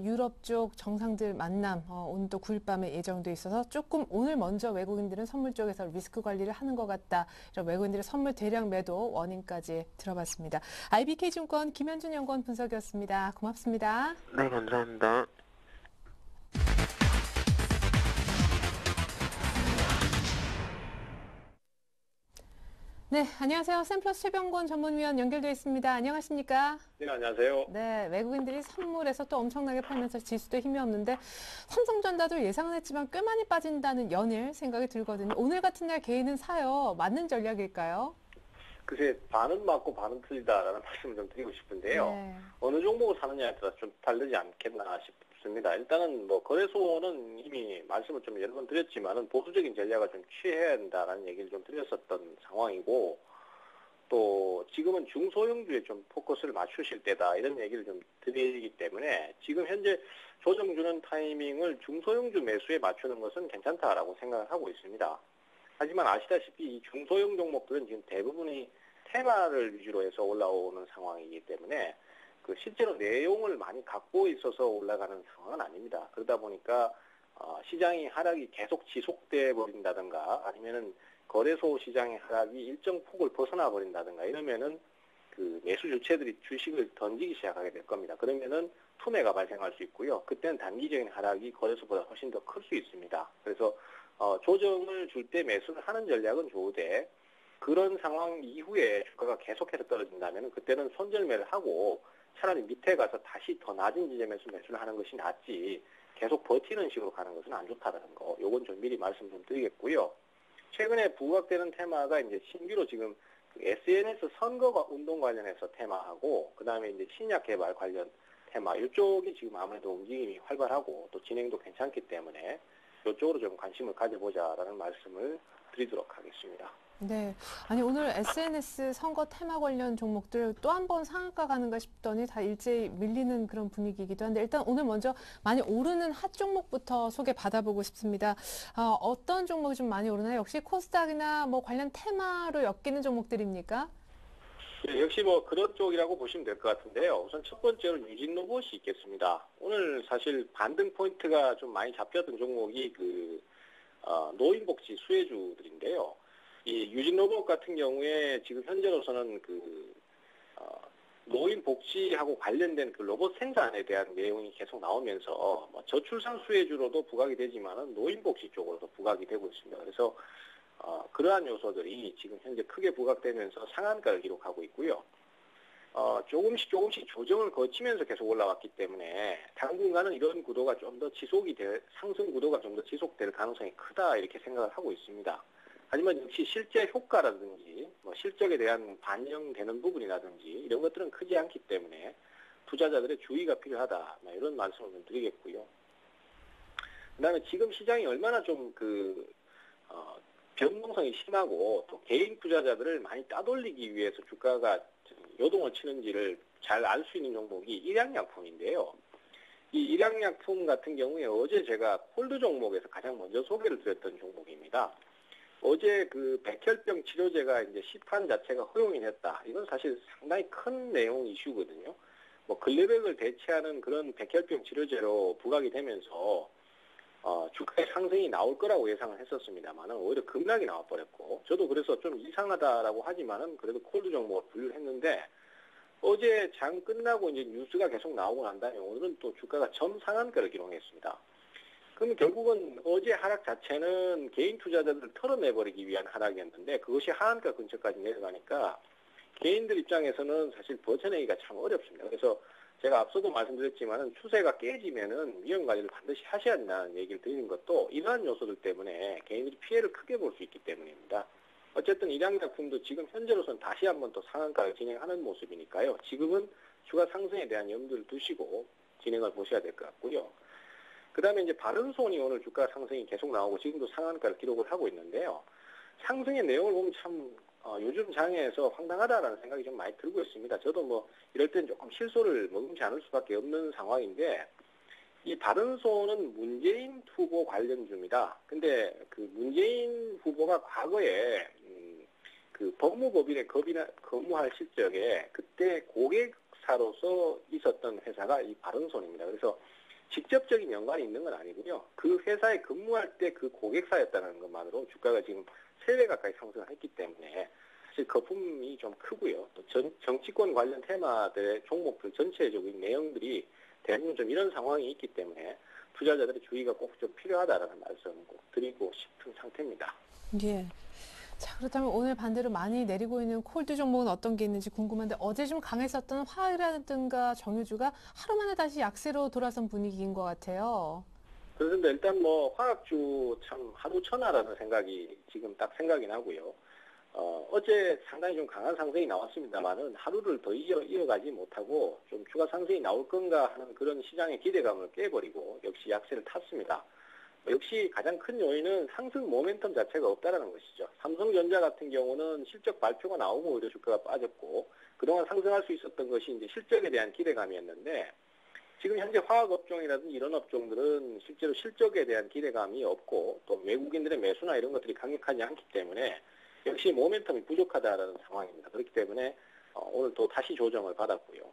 Speaker 1: 유럽 쪽 정상들 만남 오늘 또 9일 밤에 예정돼 있어서 조금 오늘 먼저 외국인들은 선물 쪽에서 리스크 관리를 하는 것 같다. 이런 외국인들의 선물 대량 매도 원인까지 들어봤습니다. IBK증권 김현준 연구원 분석이었습니다. 고맙습니다.
Speaker 5: 네, 감사합니다.
Speaker 1: 네, 안녕하세요. 샘플러스 최병권 전문위원 연결되어 있습니다. 안녕하십니까?
Speaker 6: 네, 안녕하세요.
Speaker 1: 네, 외국인들이 선물에서 또 엄청나게 팔면서 지수도 힘이 없는데 삼성전자도 예상은 했지만 꽤 많이 빠진다는 연일 생각이 들거든요. 오늘 같은 날 개인은 사요. 맞는 전략일까요?
Speaker 6: 글쎄, 반은 맞고 반은 틀리다라는 말씀을 좀 드리고 싶은데요.
Speaker 1: 네.
Speaker 6: 어느 종목을 사느냐에 따라 좀 다르지 않겠나 싶습니다. 일단은 뭐 거래소는 이미 말씀을 좀 여러 번 드렸지만은 보수적인 전략을 좀 취해야 한다라는 얘기를 좀 드렸었던 상황이고, 또 지금은 중소형주에 좀 포커스를 맞추실 때다 이런 얘기를 좀 드리기 때문에 지금 현재 조정 주는 타이밍을 중소형주 매수에 맞추는 것은 괜찮다라고 생각을 하고 있습니다. 하지만 아시다시피 이 중소형 종목들은 지금 대부분이 테마를 위주로 해서 올라오는 상황이기 때문에 그 실제로 내용을 많이 갖고 있어서 올라가는 상황은 아닙니다. 그러다 보니까 시장이 하락이 계속 지속돼 버린다든가 아니면은 거래소 시장의 하락이 일정 폭을 벗어나 버린다든가 이러면은 그 매수 주체들이 주식을 던지기 시작하게 될 겁니다. 그러면은 투매가 발생할 수 있고요. 그때는 단기적인 하락이 거래소보다 훨씬 더 클 수 있습니다. 그래서 조정을 줄 때 매수를 하는 전략은 좋으되 그런 상황 이후에 주가가 계속해서 떨어진다면 그때는 손절매를 하고 차라리 밑에 가서 다시 더 낮은 지점에서 매수를 하는 것이 낫지 계속 버티는 식으로 가는 것은 안 좋다는 거. 요건 좀 미리 말씀 좀 드리겠고요. 최근에 부각되는 테마가 이제 신규로 지금 SNS 선거 운동 관련해서 테마하고 그다음에 이제 신약 개발 관련 테마 이쪽이 지금 아무래도 움직임이 활발하고 또 진행도 괜찮기 때문에 이쪽으로 좀 관심을 가져보자라는 말씀을 드리도록 하겠습니다.
Speaker 1: 네. 아니, 오늘 SNS 선거 테마 관련 종목들 또 한 번 상한가 가는가 싶더니 다 일제히 밀리는 그런 분위기이기도 한데 일단 오늘 먼저 많이 오르는 핫 종목부터 소개 받아보고 싶습니다. 어떤 종목이 좀 많이 오르나요? 역시 코스닥이나 뭐 관련 테마로 엮이는 종목들입니까?
Speaker 6: 네, 역시 뭐 그런 쪽이라고 보시면 될 것 같은데요. 우선 첫 번째로 유진로봇이 있겠습니다. 오늘 사실 반등 포인트가 좀 많이 잡혔던 종목이 노인복지 수혜주들인데요. 이 유진로봇 같은 경우에 지금 현재로서는 노인복지하고 관련된 그 로봇 생산에 대한 내용이 계속 나오면서 저출산 수혜주로도 부각이 되지만은 노인복지 쪽으로도 부각이 되고 있습니다. 그래서 그러한 요소들이 지금 현재 크게 부각되면서 상한가를 기록하고 있고요. 조금씩 조정을 거치면서 계속 올라왔기 때문에 당분간은 이런 구도가 좀 더 상승 구도가 좀 더 지속될 가능성이 크다 이렇게 생각을 하고 있습니다. 하지만 역시 실제 효과라든지 실적에 대한 반영되는 부분이라든지 이런 것들은 크지 않기 때문에 투자자들의 주의가 필요하다 이런 말씀을 좀 드리겠고요. 그다음에 지금 시장이 얼마나 좀 변동성이 심하고 또 개인 투자자들을 많이 따돌리기 위해서 주가가 요동을 치는지를 잘 알 수 있는 종목이 일양약품인데요. 이 일양약품 같은 경우에 어제 제가 콜드 종목에서 가장 먼저 소개를 드렸던 종목입니다. 어제 백혈병 치료제가 이제 시판 자체가 허용이 됐다. 이건 사실 상당히 큰 내용 이슈거든요. 글레백을 대체하는 그런 백혈병 치료제로 부각이 되면서 주가의 상승이 나올 거라고 예상을 했었습니다만은 오히려 급락이 나와버렸고 저도 그래서 좀 이상하다라고 하지만은 그래도 콜드 종목을 분류를 했는데 어제 장 끝나고 이제 뉴스가 계속 나오고 난 다음에 오늘은 또 주가가 점상한가를 기록했습니다. 그럼 결국은 어제 하락 자체는 개인 투자자들을 털어내버리기 위한 하락이었는데 그것이 하한가 근처까지 내려가니까 개인들 입장에서는 사실 버텨내기가 참 어렵습니다. 그래서 제가 앞서도 말씀드렸지만은 추세가 깨지면은 위험 관리를 반드시 하셔야 된다는 얘기를 드리는 것도 이러한 요소들 때문에 개인들이 피해를 크게 볼 수 있기 때문입니다. 어쨌든 일양약품도 지금 현재로서는 다시 한번 또 상한가를 진행하는 모습이니까요. 지금은 주가 상승에 대한 염두를 두시고 진행을 보셔야 될 것 같고요. 그 다음에 이제 바른손이 오늘 주가 상승이 계속 나오고 지금도 상한가를 기록을 하고 있는데요. 상승의 내용을 보면 참 요즘 장에서 황당하다라는 생각이 좀 많이 들고 있습니다. 저도 이럴 땐 조금 실소를 머금지 않을 수밖에 없는 상황인데 이 바른손은 문재인 후보 관련주입니다. 근데 그 문재인 후보가 과거에 그 법무법인에 근무할 실적에 그때 고객사로서 있었던 회사가 이 바른손입니다. 그래서 직접적인 연관이 있는 건 아니고요. 그 회사에 근무할 때 그 고객사였다는 것만으로 주가가 지금 3배 가까이 상승을 했기 때문에 사실 거품이 좀 크고요. 또 정치권 관련 테마들의 종목들 전체적인 내용들이 대부분 좀 이런 상황이 있기 때문에 투자자들의 주의가 꼭 좀 필요하다라는 말씀을 꼭 드리고 싶은 상태입니다.
Speaker 1: 예. 자, 그렇다면 오늘 반대로 많이 내리고 있는 콜드 종목은 어떤 게 있는지 궁금한데 어제 좀 강했었던 화이라든가 정유주가 하루 만에 다시 약세로 돌아선 분위기인 것 같아요.
Speaker 6: 그런데 일단 뭐 화학주 참 하루 천하라는 생각이 지금 딱 생각이 나고요. 어제 상당히 좀 강한 상승이 나왔습니다만은 하루를 더 이어가지 못하고 좀 추가 상승이 나올 건가 하는 그런 시장의 기대감을 깨버리고 역시 약세를 탔습니다. 역시 가장 큰 요인은 상승 모멘텀 자체가 없다라는 것이죠. 삼성전자 같은 경우는 실적 발표가 나오고 오히려 주가가 빠졌고 그동안 상승할 수 있었던 것이 이제 실적에 대한 기대감이었는데 지금 현재 화학업종이라든지 이런 업종들은 실제로 실적에 대한 기대감이 없고 또 외국인들의 매수나 이런 것들이 강력하지 않기 때문에 역시 모멘텀이 부족하다라는 상황입니다. 그렇기 때문에 오늘 또 다시 조정을 받았고요.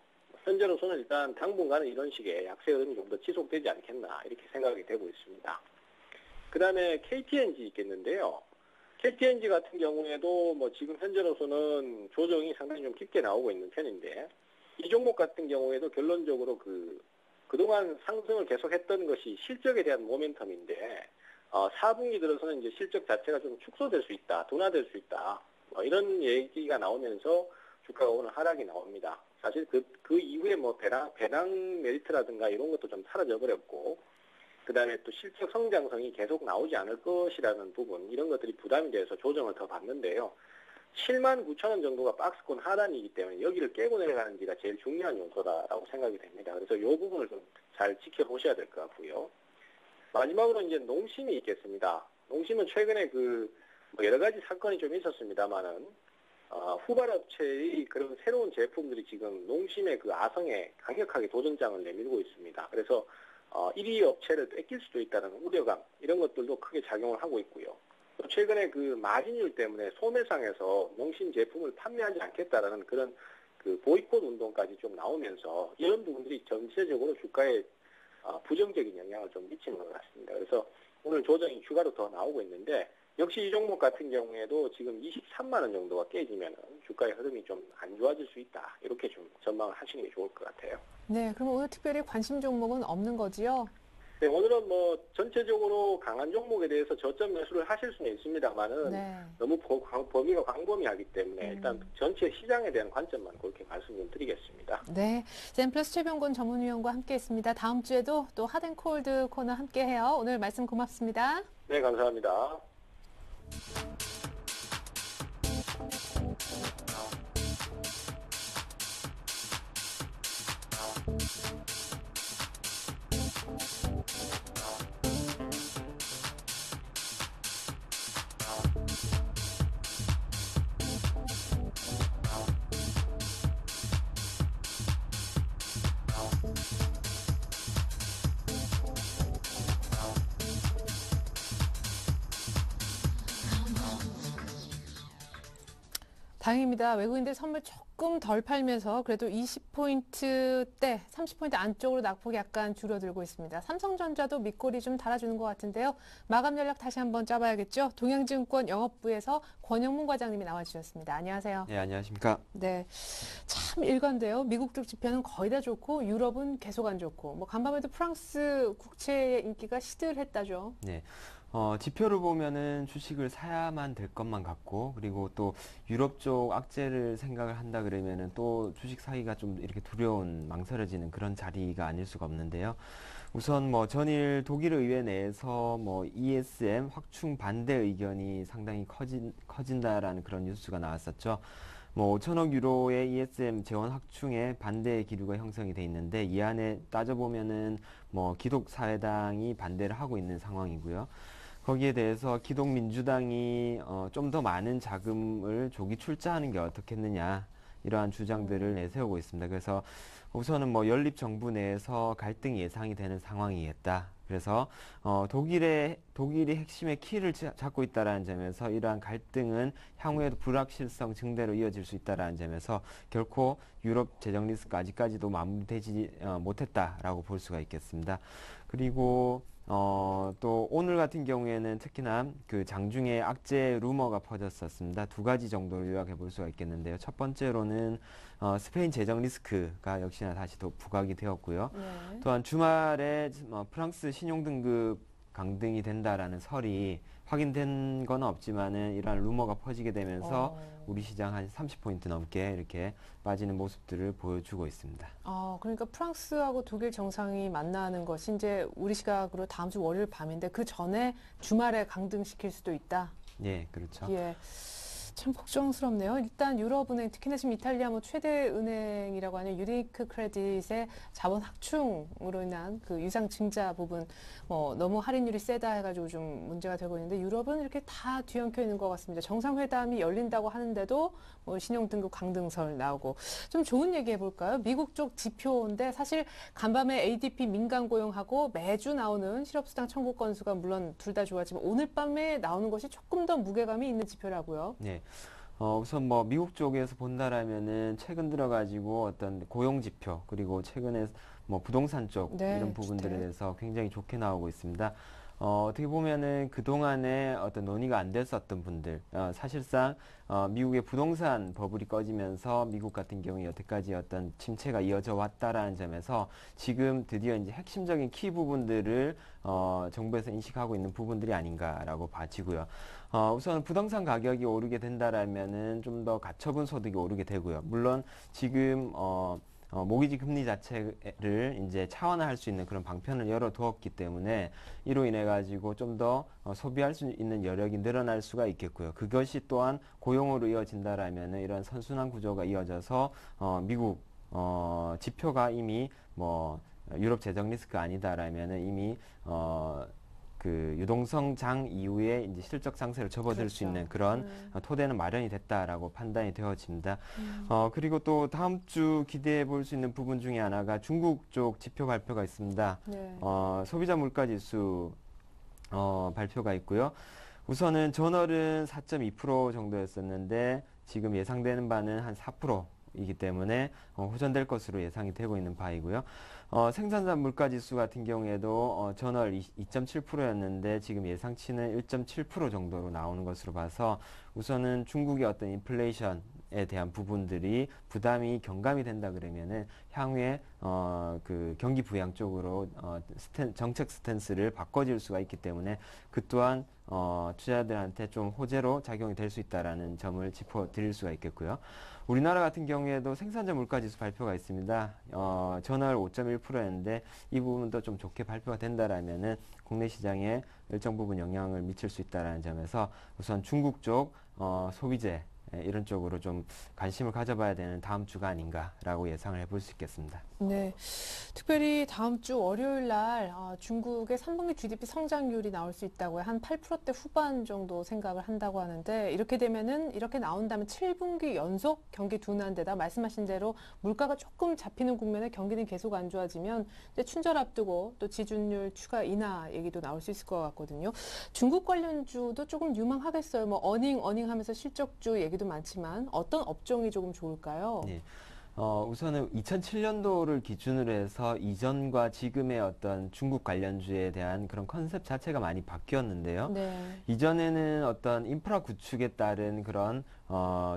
Speaker 6: 현재로서는 일단 당분간은 이런 식의 약세 흐름이 좀 더 지속되지 않겠나 이렇게 생각이 되고 있습니다. 그 다음에 KTNG 있겠는데요. KTNG 같은 경우에도 뭐 지금 현재로서는 조정이 상당히 좀 깊게 나오고 있는 편인데 이 종목 같은 경우에도 결론적으로 그동안 상승을 계속했던 것이 실적에 대한 모멘텀인데 4분기 들어서는 이제 실적 자체가 좀 축소될 수 있다, 둔화될 수 있다 이런 얘기가 나오면서 주가가 오늘 하락이 나옵니다. 사실 그 이후에 뭐 배당 메리트라든가 이런 것도 좀 사라져 버렸고 그 다음에 또 실적 성장성이 계속 나오지 않을 것이라는 부분 이런 것들이 부담이 돼서 조정을 더 받는데요. 79,000원 정도가 박스권 하단이기 때문에 여기를 깨고 내려가는지가 제일 중요한 요소다라고 생각이 됩니다. 그래서 이 부분을 좀 잘 지켜보셔야 될 것 같고요. 마지막으로 이제 농심이 있겠습니다. 농심은 최근에 뭐 여러 가지 사건이 좀 있었습니다만은 후발업체의 그런 새로운 제품들이 지금 농심의 그 아성에 강력하게 도전장을 내밀고 있습니다. 그래서 1위 업체를 뺏길 수도 있다는 우려감 이런 것들도 크게 작용을 하고 있고요. 또 최근에 그 마진율 때문에 소매상에서 농심 제품을 판매하지 않겠다라는 그런 그 보이콧 운동까지 좀 나오면서 이런 부분들이 전체적으로 주가에 부정적인 영향을 좀 미치는 것 같습니다. 그래서 오늘 조정이 추가로 더 나오고 있는데 역시 이 종목 같은 경우에도 지금 23만 원 정도가 깨지면 주가의 흐름이 좀 안 좋아질 수 있다. 이렇게 좀 전망을 하시는 게 좋을 것 같아요.
Speaker 1: 네, 그럼 오늘 특별히 관심 종목은 없는 거지요?
Speaker 6: 네, 오늘은 뭐 전체적으로 강한 종목에 대해서 저점 매수를 하실 수는 있습니다만은
Speaker 1: 네.
Speaker 6: 너무 범위가 광범위하기 때문에 일단 전체 시장에 대한 관점만 그렇게 말씀 좀 드리겠습니다.
Speaker 1: 네, 젠플러스 최병곤 전문위원과 함께했습니다. 다음 주에도 또 핫앤콜드 코너 함께해요. 오늘 말씀 고맙습니다.
Speaker 6: 네, 감사합니다.
Speaker 1: 다행입니다. 외국인들 선물 조금 덜 팔면서 그래도 20포인트대, 30포인트 안쪽으로 낙폭이 약간 줄어들고 있습니다. 삼성전자도 밑골이 좀 달아주는 것 같은데요. 마감 전략 다시 한번 짜봐야겠죠. 동양증권 영업부에서 권영문 과장님이 나와주셨습니다. 안녕하세요.
Speaker 7: 네, 안녕하십니까.
Speaker 1: 네, 참 일관돼요. 미국 쪽 지표는 거의 다 좋고 유럽은 계속 안 좋고 뭐 간밤에도 프랑스 국채의 인기가 시들했다죠.
Speaker 7: 네. 지표를 보면은 주식을 사야만 될 것만 같고, 그리고 또 유럽 쪽 악재를 생각을 한다 그러면은 또 주식 사기가 좀 이렇게 두려운, 망설여지는 그런 자리가 아닐 수가 없는데요. 우선 뭐 전일 독일 의회 내에서 뭐 ESM 확충 반대 의견이 상당히 커진다라는 그런 뉴스가 나왔었죠. 뭐 5천억 유로의 ESM 재원 확충에 반대 기류가 형성이 돼 있는데 이 안에 따져보면은 뭐 기독사회당이 반대를 하고 있는 상황이고요. 거기에 대해서 기독민주당이 좀 더 많은 자금을 조기 출자하는 게 어떻겠느냐 이러한 주장들을 내세우고 있습니다. 그래서 우선은 뭐 연립 정부 내에서 갈등이 예상이 되는 상황이겠다. 그래서 독일이 핵심의 키를 잡고 있다라는 점에서 이러한 갈등은 향후에도 불확실성 증대로 이어질 수 있다라는 점에서 결코 유럽 재정 리스크가 아직까지도 마무리되지 못했다라고 볼 수가 있겠습니다. 그리고 또 오늘 같은 경우에는 특히나 그 장중에 악재 루머가 퍼졌었습니다. 두 가지 정도로 요약해 볼 수가 있겠는데요. 첫 번째로는 스페인 재정 리스크가 역시나 다시 더 부각이 되었고요.
Speaker 1: 네.
Speaker 7: 또한 주말에 프랑스 신용등급 강등이 된다라는 설이 확인된 건 없지만은 이러한 루머가 퍼지게 되면서 우리 시장 한 30포인트 넘게 이렇게 빠지는 모습들을 보여주고 있습니다.
Speaker 1: 그러니까 프랑스하고 독일 정상이 만나는 것이 이제 우리 시각으로 다음 주 월요일 밤인데 그 전에 주말에 강등시킬 수도 있다.
Speaker 7: 예, 그렇죠.
Speaker 1: 예. 참 걱정스럽네요. 일단 유럽은행, 특히나 지금 이탈리아 뭐 최대 은행이라고 하는 유니크 크레딧의 자본 확충으로 인한 그 유상 증자 부분, 너무 할인율이 세다 해가지고 좀 문제가 되고 있는데 유럽은 이렇게 다 뒤엉켜 있는 것 같습니다. 정상회담이 열린다고 하는데도 신용등급 강등설 나오고 좀 좋은 얘기 해볼까요? 미국 쪽 지표인데 사실 간밤에 ADP 민간 고용하고 매주 나오는 실업수당 청구 건수가 물론 둘 다 좋았지만 오늘 밤에 나오는 것이 조금 더 무게감이 있는 지표라고요.
Speaker 7: 네. 우선 뭐 미국 쪽에서 본다라면은 최근 들어가지고 어떤 고용 지표 그리고 최근에 뭐 부동산 쪽
Speaker 1: 네,
Speaker 7: 이런 부분들에
Speaker 1: 주택.
Speaker 7: 대해서 굉장히 좋게 나오고 있습니다. 어떻게 보면은 그동안에 어떤 논의가 안 됐었던 분들, 사실상 미국의 부동산 버블이 꺼지면서 미국 같은 경우에 여태까지 어떤 침체가 이어져 왔다라는 점에서 지금 드디어 이제 핵심적인 키 부분들을 정부에서 인식하고 있는 부분들이 아닌가라고 봐지고요. 우선 부동산 가격이 오르게 된다라면은 좀 더 가처분 소득이 오르게 되고요. 물론 지금 모기지 금리 자체를 이제 차원화할 수 있는 그런 방편을 열어두었기 때문에 이로 인해 가지고 좀 더 소비할 수 있는 여력이 늘어날 수가 있겠고요. 그것이 또한 고용으로 이어진다라면은 이런 선순환 구조가 이어져서 미국 지표가 이미 뭐 유럽 재정 리스크 아니다라면은 이미 그 유동성 장 이후에 이제 실적 상세를 접어들 수
Speaker 1: 그렇죠.
Speaker 7: 있는 그런 토대는 마련이 됐다라고 판단이 되어집니다. 그리고 또 다음 주 기대해 볼 수 있는 부분 중에 하나가 중국 쪽 지표 발표가 있습니다.
Speaker 1: 네.
Speaker 7: 소비자 물가 지수 발표가 있고요. 우선은 전월은 4.2% 정도였었는데 지금 예상되는 바는 한 4%이기 때문에 호전될 것으로 예상이 되고 있는 바이고요. 생산자 물가 지수 같은 경우에도 전월 2.7%였는데 지금 예상치는 1.7% 정도로 나오는 것으로 봐서 우선은 중국의 어떤 인플레이션에 대한 부분들이 부담이 경감이 된다 그러면은 향후에 그 경기 부양 쪽으로 정책 스탠스를 바꿔줄 수가 있기 때문에 그 또한 투자자들한테 좀 호재로 작용이 될 수 있다라는 점을 짚어드릴 수가 있겠고요. 우리나라 같은 경우에도 생산자 물가지수 발표가 있습니다. 전월 5.1%였는데 이 부분도 좀 좋게 발표가 된다라면은 국내 시장에 일정 부분 영향을 미칠 수 있다라는 점에서 우선 중국 쪽 소비재 이런 쪽으로 좀 관심을 가져봐야 되는 다음 주가 아닌가라고 예상을 해볼 수 있겠습니다.
Speaker 1: 네, 특별히 다음 주 월요일 날 중국의 3분기 GDP 성장률이 나올 수 있다고요. 한 8%대 후반 정도 생각을 한다고 하는데 이렇게 되면은 이렇게 나온다면 7분기 연속 경기 둔화인데다 말씀하신 대로 물가가 조금 잡히는 국면에 경기는 계속 안 좋아지면 이제 춘절 앞두고 또 지준율 추가 인하 얘기도 나올 수 있을 것 같거든요. 중국 관련주도 조금 유망하겠어요. 뭐 어닝 하면서 실적주 얘기도 많지만 어떤 업종이 조금 좋을까요?
Speaker 7: 네. 우선은 2007년도를 기준으로 해서 이전과 지금의 어떤 중국 관련주에 대한 그런 컨셉 자체가 많이 바뀌었는데요.
Speaker 1: 네.
Speaker 7: 이전에는 어떤 인프라 구축에 따른 그런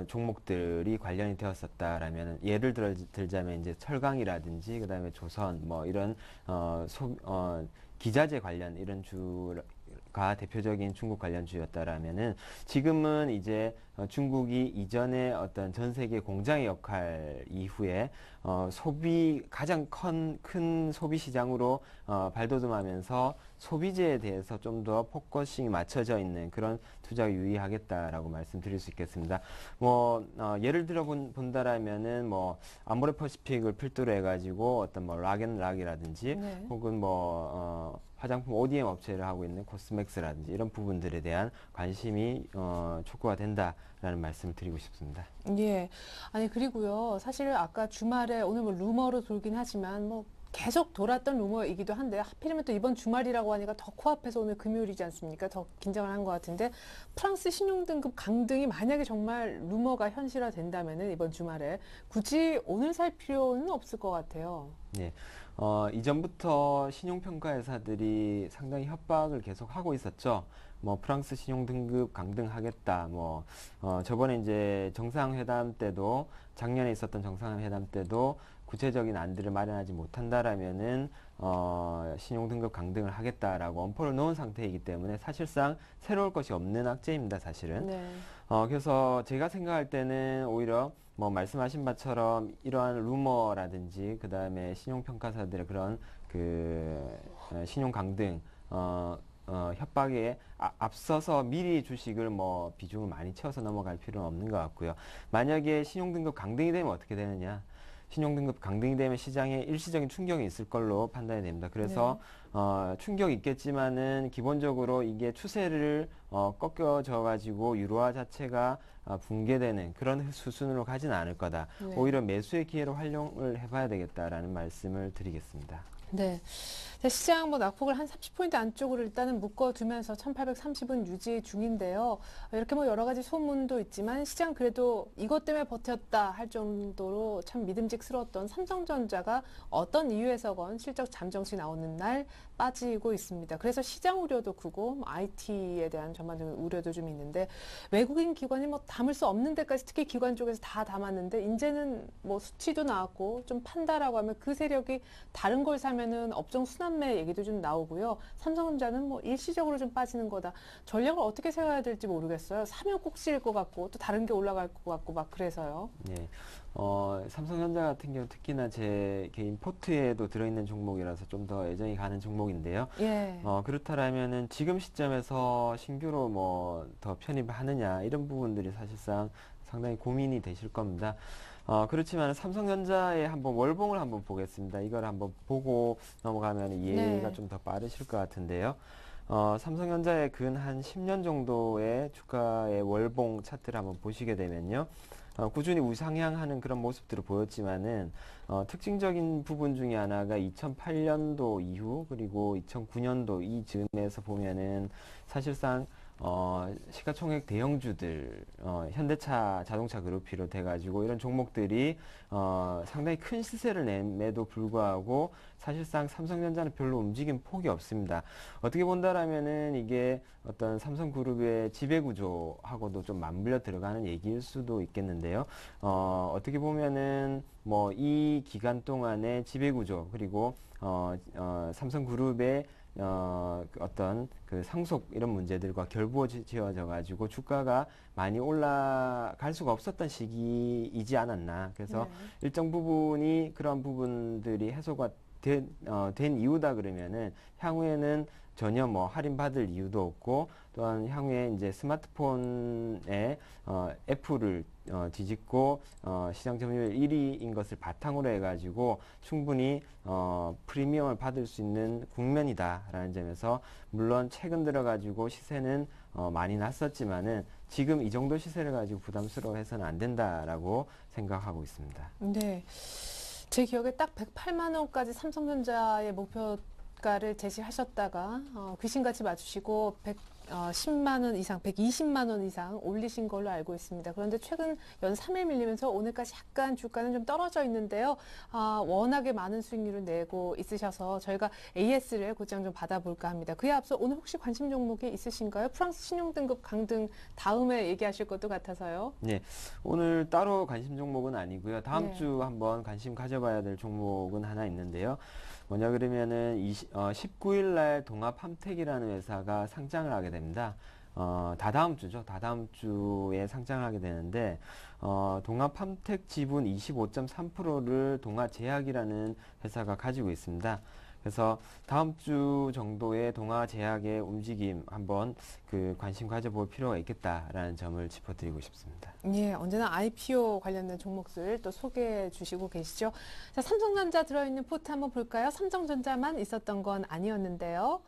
Speaker 7: 종목들이 관련이 되었었다라면 예를 들자면 이제 철강이라든지 그다음에 조선 뭐 이런 기자재 관련 이런 주가 대표적인 중국 관련주였다라면은 지금은 이제 중국이 이전에 어떤 전 세계 공장의 역할 이후에 가장 큰 소비 시장으로 발돋움하면서 소비재에 대해서 좀 더 포커싱이 맞춰져 있는 그런 투자가 유의하겠다라고 말씀드릴 수 있겠습니다. 뭐 예를 들어 본다라면은 뭐 아모레 퍼시픽을 필두로 해가지고 어떤 뭐 락앤락이라든지
Speaker 1: 네.
Speaker 7: 혹은 뭐 화장품 ODM 업체를 하고 있는 코스맥스라든지 이런 부분들에 대한 관심이 촉구가 된다라는 말씀을 드리고 싶습니다.
Speaker 1: 예. 아니, 그리고요. 사실 아까 주말에 오늘 뭐 루머로 돌긴 하지만 뭐 계속 돌았던 루머이기도 한데 하필이면 또 이번 주말이라고 하니까 더 코앞에서 오늘 금요일이지 않습니까? 더 긴장을 한 것 같은데 프랑스 신용등급 강등이 만약에 정말 루머가 현실화된다면은 이번 주말에 굳이 오늘 살 필요는 없을 것 같아요.
Speaker 7: 네. 이전부터 신용평가회사들이 상당히 협박을 계속 하고 있었죠. 뭐 프랑스 신용등급 강등하겠다. 저번에 이제 정상회담 때도 작년에 있었던 정상회담 때도 구체적인 안들을 마련하지 못한다라면은 신용등급 강등을 하겠다라고 엄포를 놓은 상태이기 때문에 사실상 새로울 것이 없는 악재입니다, 사실은.
Speaker 1: 네.
Speaker 7: 그래서 제가 생각할 때는 오히려 뭐 말씀하신 바처럼 이러한 루머라든지 그 다음에 신용평가사들의 그런 신용 강등 협박에 앞서서 미리 주식을 뭐 비중을 많이 채워서 넘어갈 필요는 없는 것 같고요. 만약에 신용등급 강등이 되면 어떻게 되느냐? 신용등급 강등이 되면 시장에 일시적인 충격이 있을 걸로 판단이 됩니다. 그래서 충격이 있겠지만은 기본적으로 이게 추세를 꺾여져 가지고 유로화 자체가 붕괴되는 그런 수순으로 가지는 않을 거다.
Speaker 1: 네.
Speaker 7: 오히려 매수의 기회로 활용을 해봐야 되겠다라는 말씀을 드리겠습니다.
Speaker 1: 네. 시장 낙폭을 한 30포인트 안쪽으로 일단은 묶어두면서 1830은 유지 중인데요. 이렇게 뭐 여러 가지 소문도 있지만 시장 그래도 이것 때문에 버텼다 할 정도로 참 믿음직스러웠던 삼성전자가 어떤 이유에서건 실적 잠정치 나오는 날 빠지고 있습니다. 그래서 시장 우려도 크고 IT에 대한 전반적인 우려도 좀 있는데 외국인 기관이 뭐 담을 수 없는 데까지 특히 기관 쪽에서 다 담았는데 이제는 뭐 수치도 나왔고 좀 판다라고 하면 그 세력이 다른 걸 사면은 업종 순환매 얘기도 좀 나오고요. 삼성전자는 뭐 일시적으로 좀 빠지는 거다. 전략을 어떻게 세워야 될지 모르겠어요. 사면 꼭 찔 것 같고 또 다른 게 올라갈 것 같고 막 그래서요.
Speaker 7: 네. 삼성전자 같은 경우 특히나 제 개인 포트에도 들어있는 종목이라서 좀 더 애정이 가는 종목인데요.
Speaker 1: 예.
Speaker 7: 그렇다라면은 지금 시점에서 신규로 뭐 더 편입하느냐 이런 부분들이 사실상 상당히 고민이 되실 겁니다. 그렇지만 삼성전자의 한번 월봉을 한번 보겠습니다. 이걸 한번 보고 넘어가면 이해가
Speaker 1: 네.
Speaker 7: 좀 더 빠르실 것 같은데요. 삼성전자의 근 한 10년 정도의 주가의 월봉 차트를 한번 보시게 되면요. 꾸준히 우상향하는 그런 모습들을 보였지만은 특징적인 부분 중에 하나가 2008년도 이후 그리고 2009년도 이 즈음에서 보면은 사실상 시가총액 대형주들, 현대차 자동차 그룹 비롯해 가지고 이런 종목들이 상당히 큰 시세를 냄에도 불구하고 사실상 삼성전자는 별로 움직임 폭이 없습니다. 어떻게 본다라면은 이게 어떤 삼성그룹의 지배구조하고도 좀 맞물려 들어가는 얘기일 수도 있겠는데요. 어떻게 보면은 뭐 이 기간 동안의 지배구조 그리고 삼성그룹의 어떤 그 상속 이런 문제들과 결부지어져 가지고 주가가 많이 올라갈 수가 없었던 시기이지 않았나. 그래서
Speaker 1: 네.
Speaker 7: 일정 부분이 그런 부분들이 해소가 된 이유다 그러면은 향후에는 전혀 뭐 할인받을 이유도 없고 또한 향후에 이제 스마트폰에 애플을 뒤집고 시장 점유율 1위인 것을 바탕으로 해가지고 충분히 프리미엄을 받을 수 있는 국면이다라는 점에서 물론 최근 들어가지고 시세는 많이 났었지만은 지금 이 정도 시세를 가지고 부담스러워해서는 안 된다라고 생각하고 있습니다.
Speaker 1: 네. 제 기억에 딱 108만 원까지 삼성전자의 목표가를 제시하셨다가 귀신같이 맞추시고 110만 원 이상, 120만 원 이상 올리신 걸로 알고 있습니다. 그런데 최근 연 3일 밀리면서 오늘까지 약간 주가는 좀 떨어져 있는데요. 워낙에 많은 수익률을 내고 있으셔서 저희가 AS를 곧장 좀 받아볼까 합니다. 그에 앞서 오늘 혹시 관심 종목이 있으신가요? 프랑스 신용등급 강등 다음에 얘기하실 것도 같아서요.
Speaker 7: 네, 오늘 따로 관심 종목은 아니고요. 다음
Speaker 1: 네.
Speaker 7: 주 한번 관심 가져봐야 될 종목은 하나 있는데요. 뭐냐 그러면은 19일 날 동아팜텍이라는 회사가 상장을 하게 됩니다. 다다음 주죠. 다다음 주에 상장을 하게 되는데 동아팜텍 지분 25.3%를 동아제약이라는 회사가 가지고 있습니다. 그래서 다음 주 정도에 동아제약의 움직임 한번 그 관심 가져볼 필요가 있겠다라는 점을 짚어드리고 싶습니다.
Speaker 1: 예, 언제나 IPO 관련된 종목들 또 소개해 주시고 계시죠. 자, 삼성전자 들어있는 포트 한번 볼까요? 삼성전자만 있었던 건 아니었는데요.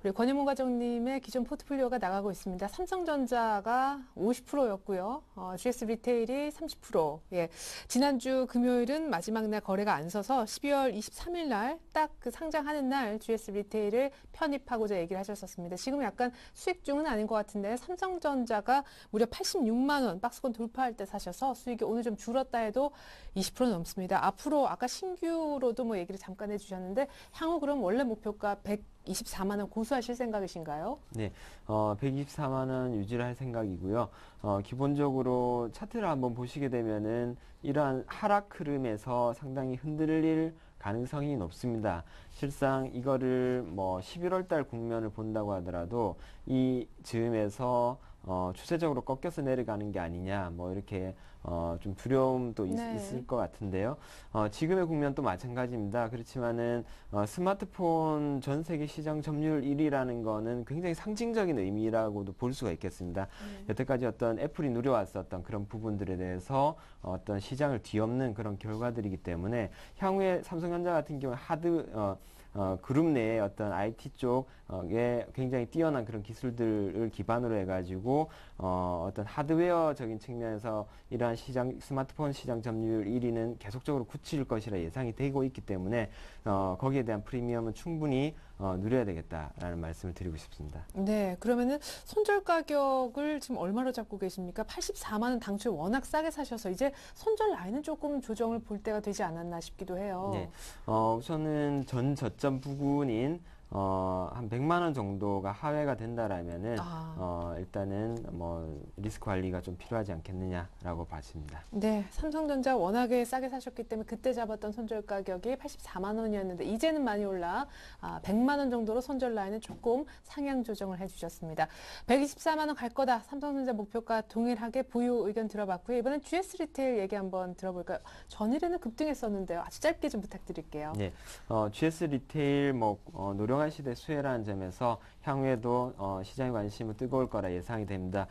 Speaker 1: 우리 권현문 과장님의 기존 포트폴리오가 나가고 있습니다. 삼성전자가 50%였고요. GS 리테일이 30%. 예. 지난주 금요일은 마지막 날 거래가 안 서서 12월 23일 날 딱 그 상장하는 날 GS 리테일을 편입하고자 얘기를 하셨었습니다. 지금 약간 수익 중은 아닌 것 같은데 삼성전자가 무려 86만 원 박스권 돌파할 때 사셔서 수익이 오늘 좀 줄었다 해도 20% 넘습니다. 앞으로 아까 신규로도 뭐 얘기를 잠깐 해주셨는데 향후 그럼 원래 목표가 124만 원 고수하실 생각이신가요?
Speaker 7: 네, 124만 원 유지를 할 생각이고요. 기본적으로 차트를 한번 보시게 되면은 이러한 하락 흐름에서 상당히 흔들릴 가능성이 높습니다. 실상 이거를 뭐 11월 달 국면을 본다고 하더라도 이 즈음에서 추세적으로 꺾여서 내려가는 게 아니냐, 뭐 이렇게 좀 두려움도
Speaker 1: 네.
Speaker 7: 있을 것 같은데요. 지금의 국면도 마찬가지입니다. 그렇지만은 스마트폰 전 세계 시장 점유율 1위라는 거는 굉장히 상징적인 의미라고도 볼 수가 있겠습니다. 여태까지 어떤 애플이 누려왔었던 그런 부분들에 대해서 어떤 시장을 뒤엎는 그런 결과들이기 때문에 향후에 삼성전자 같은 경우에 그룹 내에 어떤 IT 쪽에 굉장히 뛰어난 그런 기술들을 기반으로 해가지고 어떤 하드웨어적인 측면에서 이러한 스마트폰 시장 점유율 1위는 계속적으로 굳힐 것이라 예상이 되고 있기 때문에 거기에 대한 프리미엄은 충분히 누려야 되겠다라는 말씀을 드리고 싶습니다.
Speaker 1: 네, 그러면은 손절 가격을 지금 얼마로 잡고 계십니까? 84만 원 당초에 워낙 싸게 사셔서 이제 손절 라인은 조금 조정을 볼 때가 되지 않았나 싶기도 해요.
Speaker 7: 네, 우선은 전 저점 부근인 한 100만 원 정도가 하회가 된다라면은 일단은 뭐 리스크 관리가 좀 필요하지 않겠느냐라고 봤습니다.
Speaker 1: 네, 삼성전자 워낙에 싸게 사셨기 때문에 그때 잡았던 손절 가격이 84만 원이었는데 이제는 많이 올라 100만 원 정도로 손절 라인은 조금 상향 조정을 해주셨습니다. 124만 원 갈 거다. 삼성전자 목표가 동일하게 보유 의견 들어봤고요. 이번엔 GS 리테일 얘기 한번 들어볼까요? 전일에는 급등했었는데요. 아주 짧게 좀 부탁드릴게요.
Speaker 7: 네, GS 리테일 노령한 시대 수혜라는 점에서 향후에도 시장의 관심은 뜨거울 거라 예상이 됩니다.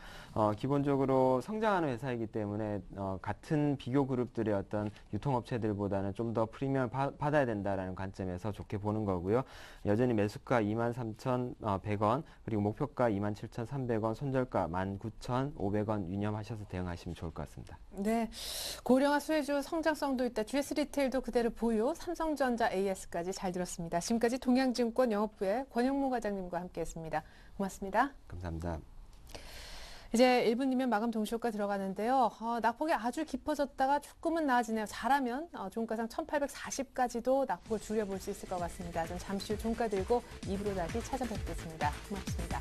Speaker 7: 기본적으로 성장하는 회사이기 때문에 같은 비교 그룹들의 어떤 유통업체들보다는 좀 더 프리미엄을 받아야 된다라는 관점에서 좋게 보는 거고요. 여전히 매수가 23,100원 그리고 목표가 27,300원, 손절가 19,500원 유념하셔서 대응하시면 좋을 것 같습니다.
Speaker 1: 네, 고령화 수혜주 성장성도 있다. GS 리테일도 그대로 보유, 삼성전자 AS까지 잘 들었습니다. 지금까지 동양증권 영업부의 권영무 과장님과 함께했습니다. 고맙습니다.
Speaker 7: 감사합니다.
Speaker 1: 이제 1분 뒤면 마감 동시효과 들어가는데요. 낙폭이 아주 깊어졌다가 조금은 나아지네요. 잘하면 종가상 1840까지도 낙폭을 줄여볼 수 있을 것 같습니다. 좀 잠시 후 종가 들고 입으로 다시 찾아뵙겠습니다. 고맙습니다.